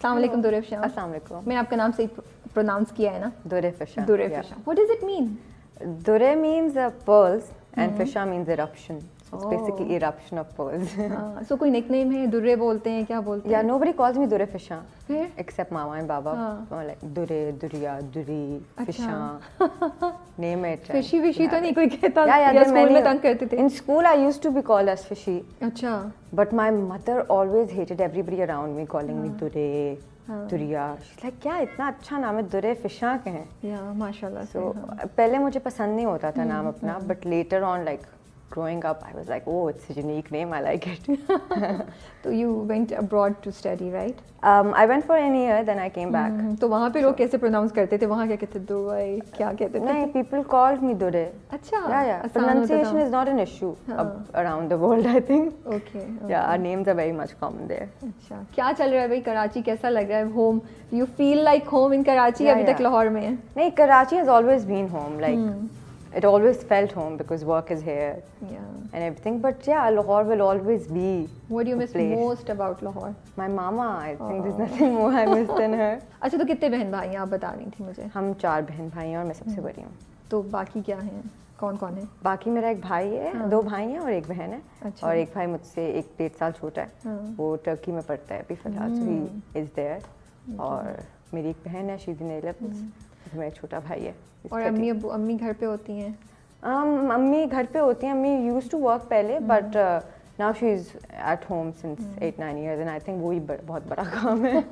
अस्सलाम वालेकुम दुरेफशा। अस्सलाम वालेकुम। मैंने आपका नाम सही प्रोनाउंस किया है ना? दुरेफशा। दुरेफशा। What does it mean? Dure means pearls and fisha means eruption. So it's Oh. basically eruption of pearls. So कोई निकनेम है? दुर्रे बोलते हैं, क्या बोलते Yeah, हैं? nobody calls me Durefisha फिर? except mama and baba. हाँ. Like Dure, Duriya, Duri, अच्छा. Fisha. Name it. फिशी विशी तो नहीं कोई कहता? Yeah, या there are स्कूल में many. तंग करते थे? In school, I used to be called as Fishy, अच्छा. but my mother always hated everybody around me calling me Dure, हाँ. Duriya. She's like, क्या इतना अच्छा नाम है, Dure Fisha के हैं. या माशाल्लाह से. So हाँ. पहले मुझे पसंद नहीं होता था नाम अपना, but later on like growing up I was like, oh, it's a unique name, I like it. तो you went abroad to study, right? I went for an year, then I came back. तो वहाँ पे लोग कैसे pronounce करते थे? वहाँ क्या कहते थे? दुबई क्या कहते थे? No, people called me Dure. अच्छा. Yeah. आसान होता Pronunciation था. is not an issue हाँ. around the world, I think. Okay. Yeah, our names are very much common there. अच्छा. क्या चल रहा है भाई कराची? कैसा लग रहा है? Home. You feel like home in Karachi? Yeah, अभी तक yeah. लाहौर में है? No, Karachi has always been home. Like it always felt home because work is here Yeah. and everything. But yeah, Lahore will always be. What do you a miss place. most about Lahore? My mama, I think there's nothing more I miss than her. अच्छा तो कितने बहन भाई हैं आप बता रही थी मुझे? हम 4 बहन भाई हैं और मैं सबसे बड़ी हूँ. तो बाकी क्या हैं? कौन कौन है? बाकी मेरा एक भाई है, हाँ. 2 भाई हैं और एक बहन है. अच्छा. और एक भाई मुझसे 1-1.5 साल छोटा है. हाँ. वो टर्की में पढ़ता है अभी फिलहाल, so he is there. और मेरी एक बहन है, she's in 11th. मेरा छोटा भाई है. he's और 13. अम्मी घर पे होती हैं? मम्मी घर पे होती हैं. मम्मी used to work पहले, but now she's at home since 8-9 years, and I think वो ही बहुत बड़ा काम है.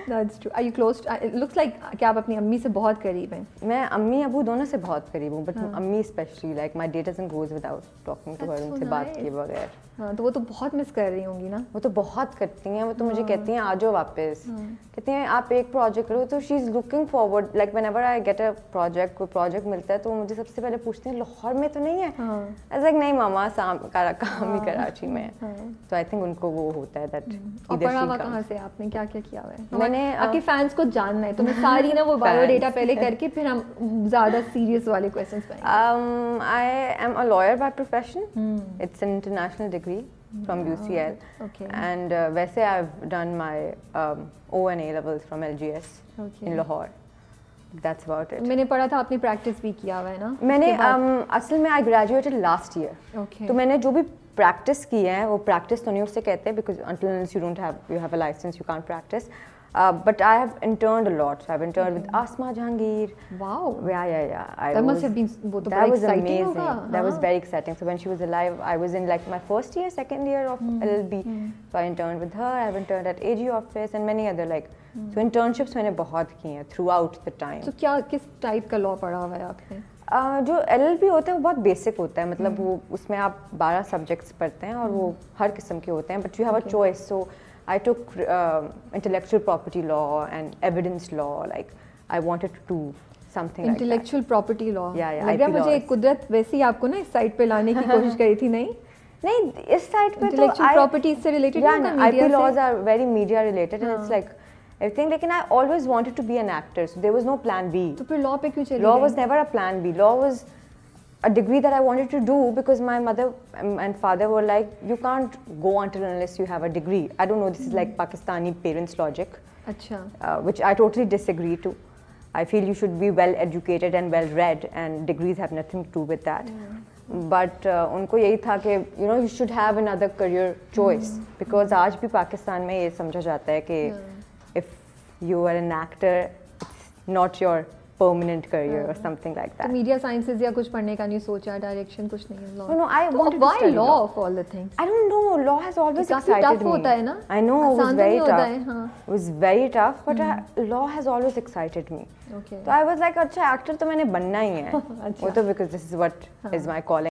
That's true. Are you close? It looks like कि आप अपनी अम्मी से बहुत करीब हैं. मैं अम्मी अबू दोनों से बहुत करीब हूँ, but अम्मी especially, like my day doesn't goes without talking to her. That's so उनसे बात nice. किए बगैर. हाँ तो वो तो बहुत मिस कर रही होंगी ना? वो तो बहुत करती हैं. वो तो मुझे कहती हैं आ जाओ वापस. कहती हैं आप एक प्रोजेक्ट करो. तो she is looking forward, like whenever I get a project, कोई प्रोजेक्ट मिलता है तो वो मुझे सबसे पहले पूछती हैं लाहौर में तो नहीं है? आई लाइक नहीं मामा, काम ही कराची में. तो आई थिंक उनको वो होता है दैट. और पढ़ा हुआ कहाँ से आपने? क्या क्या किया हुआ है? मैंने आपके फैंस को जानना है तो मैं सारी ना वो बायोडेटा पहले करके फिर हम ज़्यादा सीरियस वाले क्वेश्चंस पाएंगे. I am a lawyer by profession. It's an international degree from UCL. Okay. And वैसे I've done my O and A levels from LGS Okay. in Lahore. That's about it. मैंने पढ़ा था आपने practice भी किया हुआ है ना? मैंने उसके बाद- असल में I graduated last year. Okay. तो मैंने जो भी प्रैक्टिस की है वो प्रैक्टिस तो नहीं उससे कहते because until unless you have a license you can't practice. But I have interned a lot. So I've interned with Asma Jahangir. Wow. Yeah. That must have been वो तो That बड़ा was exciting amazing. होगा. That was हाँ. very exciting. So when she was alive, I was in like my first year, second year of LLB. So I interned with her. I've interned at AG office and many other like. So internships मैंने बहुत की हैं throughout the time. तो क्या किस type का law पढ़ा हुआ है आपने? जो LLB होता है वो बहुत बेसिक होता है. मतलब वो उसमें आप 12 सब्जेक्ट्स पढ़ते हैं और वो हर किस्म के होते हैं. But you have a choice. So I took intellectual property law and evidence law. Like I wanted to do something like that. Intellectual property law. Yeah, लग रहा है IP मुझे laws. कुदरत वैसे ही आपको ना इस साइड पे लाने की कोशिश करी थी नहीं? नहीं इस साइड पे तो इंटेलेक्चुअल प्रॉपर्टी से रिलेटेड yeah, नहीं no, था IP मीडिया laws से? are very media related and it's like everything. Lekin I always wanted to be an actor, so there was no plan B. तो फिर law पे क्यों चली Law गई? was never a plan B. Law was a degree that I wanted to do because my mother and father were like, you can't go until unless you have a degree. I don't know, this is like Pakistani parents' logic, अच्छा. which I totally disagree to. I feel you should be well educated and well read, and degrees have nothing to do with that. But उनको यही था कि you should have another career choice because आज भी पाकिस्तान में ये समझा जाता है कि if you are an actor, it's not your permanent career or something like तो that. मीडिया साइंसेज या कुछ पढ़ने का नहीं सोचा? डायरेक्शन कुछ नहीं है लॉ? No, I तो wanted to why study law law. of all the things? I don't know. Law has always काफी excited tough me. होता है ना? I know it was आसान तो very नहीं होता tough. है, हाँ. It was very tough, but law has always excited me. Okay. So I was like, अच्छा actor तो मैंने बनना ही है. अच्छा. वो तो because this is what is my calling.